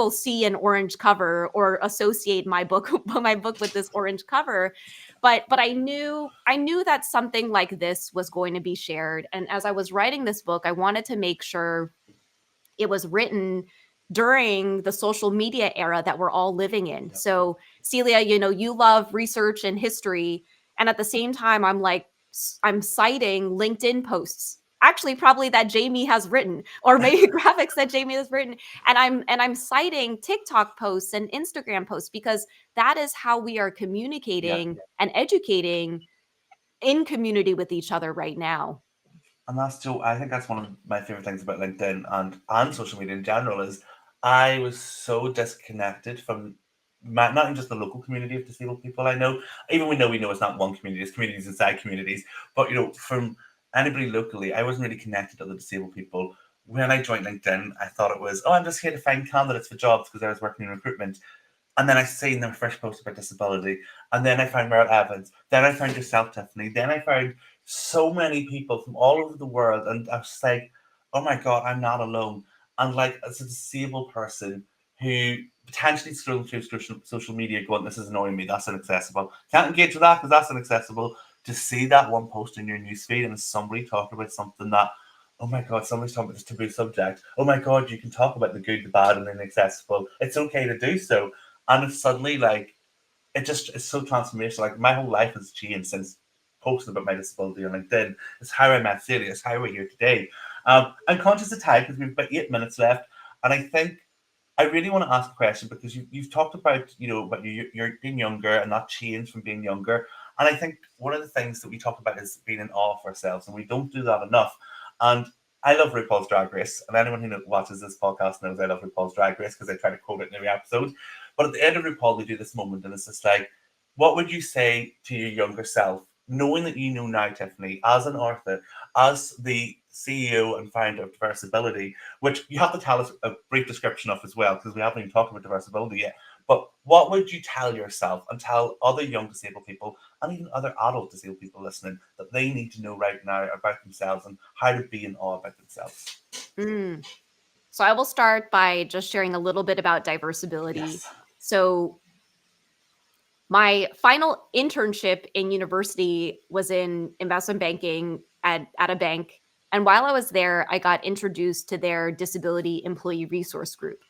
see an orange cover or associate my book with this orange cover. But I knew that something like this was going to be shared. And as I was writing this book, I wanted to make sure it was written during the social media era that we're all living in. Yep. So Celia, you love research and history. And at the same time, I'm citing LinkedIn posts, actually probably that Jamie has written, or maybe graphics that Jamie has written. And I'm citing TikTok posts and Instagram posts because that is how we are communicating and educating in community with each other right now. And that's Joe. I think that's one of my favorite things about LinkedIn and social media in general is I was so disconnected from not even just the local community of disabled people I know. Even we know it's not one community, it's communities inside communities. But from anybody locally, I wasn't really connected to the disabled people. When I joined LinkedIn, I thought it was, I'm just here to find candidates for jobs because I was working in recruitment. And then I seen their first post about disability. And then I found Meryl Evans. Then I found yourself, Tiffany. Then I found so many people from all over the world. And I was like, oh my God, I'm not alone. And like, as a disabled person who potentially scrolling through social media going, this is annoying me, that's inaccessible. Can't engage with that because that's inaccessible. To see that one post in your newsfeed and somebody talking about something that, oh my God, somebody's talking about this taboo subject. Oh my God, you can talk about the good, the bad, and the inaccessible. It's okay to do so. And it's suddenly like, it's so transformational. Like my whole life has changed since posting about my disability on LinkedIn. It's how I met Celia. It's how we're here today. I'm conscious of time because we've about 8 minutes left. And I think I really want to ask a question because you've talked about, about you're being younger and that change from being younger. And I think one of the things that we talk about is being in awe of ourselves. And we don't do that enough. And I love RuPaul's Drag Race. And anyone who watches this podcast knows I love RuPaul's Drag Race because I try to quote it in every episode. But at the end of RuPaul, they do this moment, and it's just like, what would you say to your younger self, knowing that you know now, Tiffany, as an author, as the CEO and founder of Diversability, which you have to tell us a brief description of as well, because we haven't even talked about Diversability yet. But what would you tell yourself and tell other young disabled people and even other adult disabled people listening that they need to know right now about themselves and how to be in awe about themselves? So I will start by just sharing a little bit about Diversability. Yes. So my final internship in university was in investment banking at a bank. And while I was there, I got introduced to their disability employee resource group.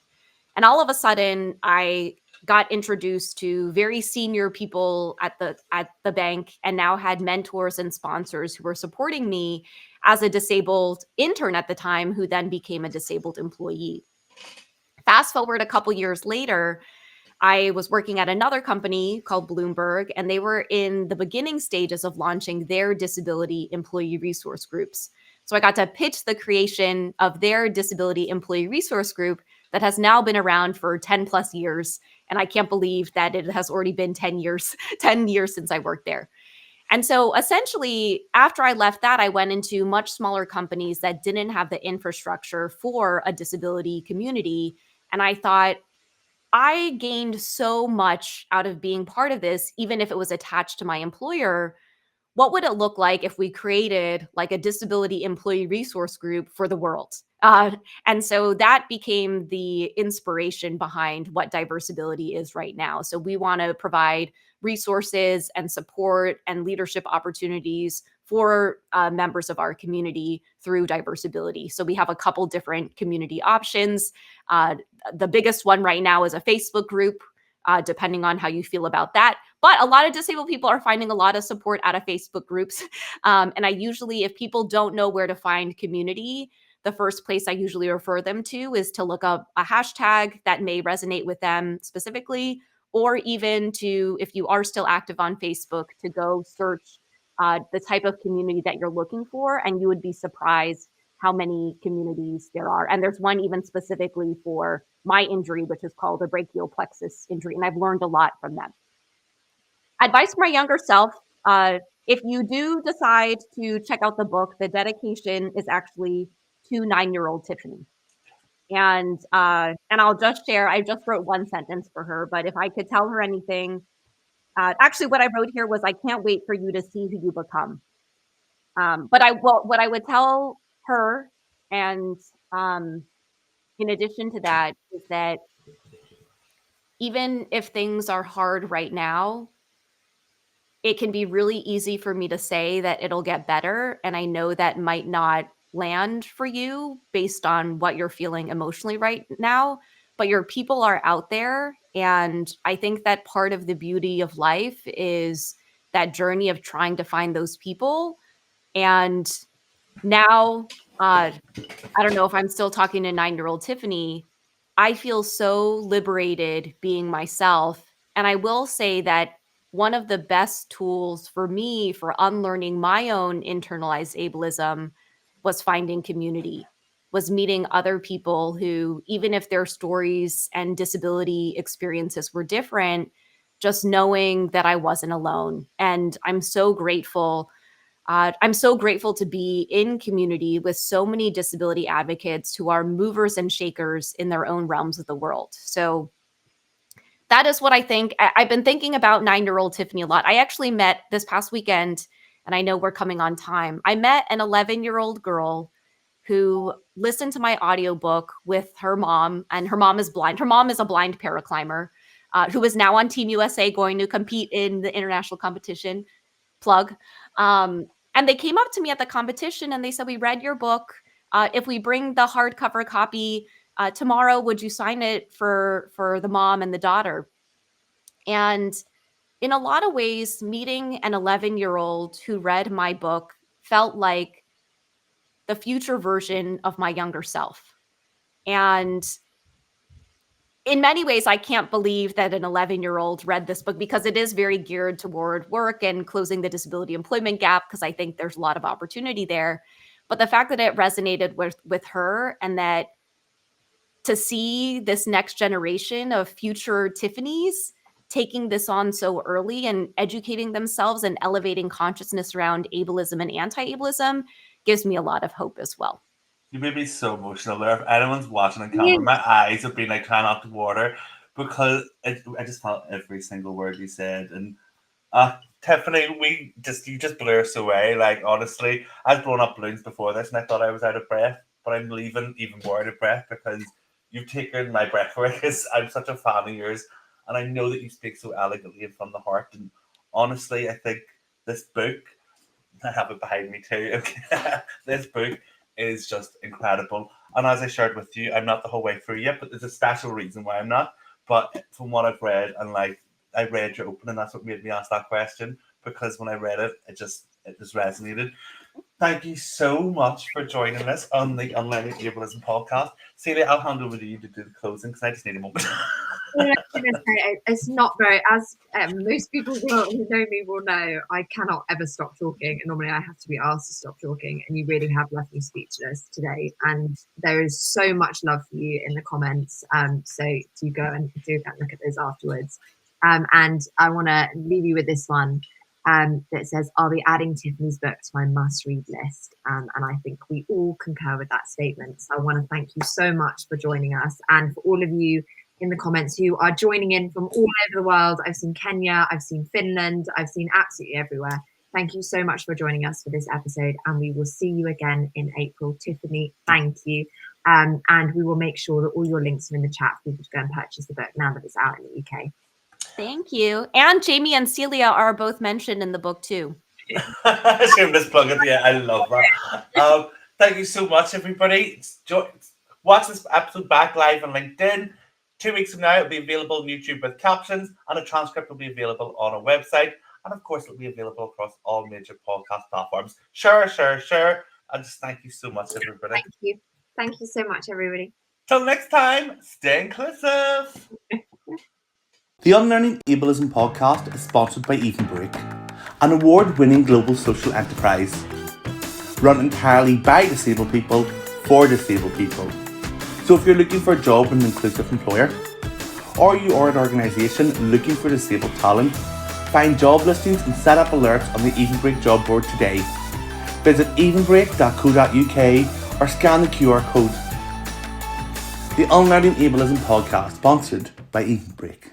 And all of a sudden, I got introduced to very senior people at the bank, and now had mentors and sponsors who were supporting me as a disabled intern at the time, who then became a disabled employee. Fast forward a couple years later, I was working at another company called Bloomberg, and they were in the beginning stages of launching their disability employee resource groups. So I got to pitch the creation of their disability employee resource group that has now been around for 10 plus years. And I can't believe that it has already been 10 years, 10 years since I worked there. And so essentially, after I left that, I went into much smaller companies that didn't have the infrastructure for a disability community. And I thought, I gained so much out of being part of this, even if it was attached to my employer. What would it look like if we created like a disability employee resource group for the world? And so that became the inspiration behind what Diversability is right now. So we want to provide resources and support and leadership opportunities for members of our community through Diversability. So we have a couple different community options. The biggest one right now is a Facebook group, depending on how you feel about that. But a lot of disabled people are finding a lot of support out of Facebook groups. And I usually, if people don't know where to find community, the first place I usually refer them to is to look up a hashtag that may resonate with them specifically, or even to, if you are still active on Facebook, to go search the type of community that you're looking for, and you would be surprised how many communities there are. And there's one even specifically for my injury, which is called a brachial plexus injury, and I've learned a lot from them. Advice for my younger self, if you do decide to check out the book, the dedication is actually to 9-year-old Tiffany. And I'll just share, I just wrote one sentence for her, but if I could tell her anything, actually what I wrote here was, I can't wait for you to see who you become. But what I would tell her, and in addition to that, is that even if things are hard right now, it can be really easy for me to say that it'll get better. And I know that might not land for you based on what you're feeling emotionally right now, but your people are out there. And I think that part of the beauty of life is that journey of trying to find those people. And now, I don't know if I'm still talking to 9-year-old Tiffany, I feel so liberated being myself. And I will say that one of the best tools for me for unlearning my own internalized ableism was finding community, was meeting other people who, even if their stories and disability experiences were different, just knowing that I wasn't alone. And I'm so grateful. I'm so grateful to be in community with so many disability advocates who are movers and shakers in their own realms of the world. So that is what I think. I've been thinking about 9-year-old Tiffany a lot. I actually met this past weekend, and I know we're coming on time. I met an 11-year-old girl who listened to my audiobook with her mom, and her mom is blind. Her mom is a blind paraclimber who is now on Team USA going to compete in the international competition. Plug. And they came up to me at the competition and they said, we read your book. If we bring the hardcover copy tomorrow, would you sign it for the mom and the daughter? And in a lot of ways, meeting an 11-year-old who read my book felt like the future version of my younger self. And in many ways, I can't believe that an 11-year-old read this book, because it is very geared toward work and closing the disability employment gap, because I think there's a lot of opportunity there. But the fact that it resonated with her, and that to see this next generation of future Tiffanys taking this on so early and educating themselves and elevating consciousness around ableism and anti-ableism gives me a lot of hope as well. You made me so emotional there. If anyone's watching on camera, my eyes have been like trying not to water, because I just felt every single word you said. And Tiffany, you just blew us away. Like, honestly, I've blown up balloons before this, and I thought I was out of breath, but I'm leaving even more out of breath, because you've taken my breath away. Because I'm such a fan of yours, and I know that you speak so elegantly and from the heart. And honestly, I think this book, I have it behind me too. This book is just incredible. And as I shared with you, I'm not the whole way through yet, but there's a special reason why I'm not, But from what I've read, and like I read your opening, that's what made me ask that question, because when I read it, it just resonated. Thank you so much for joining us on the Unlearning Ableism podcast. Celia, I'll hand over to you to do the closing because I just need a moment. It's not very, as most people who know me will know, I cannot ever stop talking, and normally I have to be asked to stop talking, and you really have left me speechless today, and there is so much love for you in the comments, so do go and look at those afterwards, and I want to leave you with this one that says, I'll be adding Tiffany's book to my must-read list, and I think we all concur with that statement. So I want to thank you so much for joining us, and for all of you in the comments who are joining in from all over the world. I've seen Kenya, I've seen Finland, I've seen absolutely everywhere. Thank you so much for joining us for this episode, and we will see you again in April. Tiffany, thank you. And we will make sure that all your links are in the chat for people to go and purchase the book now that it's out in the UK. Thank you. And Jamie and Celia are both mentioned in the book too. Shameless plug it. Yeah, I love that. Thank you so much, everybody. Watch this episode back live on LinkedIn. 2 weeks from now, it'll be available on YouTube with captions, and a transcript will be available on our website. And of course, it'll be available across all major podcast platforms. Sure. And just thank you so much, everybody. Thank you. Thank you so much, everybody. Till next time, stay inclusive. The Unlearning Ableism podcast is sponsored by Evenbreak, an award-winning global social enterprise run entirely by disabled people for disabled people. So if you're looking for a job in an inclusive employer, or you are an organisation looking for disabled talent, find job listings and set up alerts on the Evenbreak job board today. Visit evenbreak.co.uk or scan the QR code. The Unlearning Ableism podcast, sponsored by Evenbreak.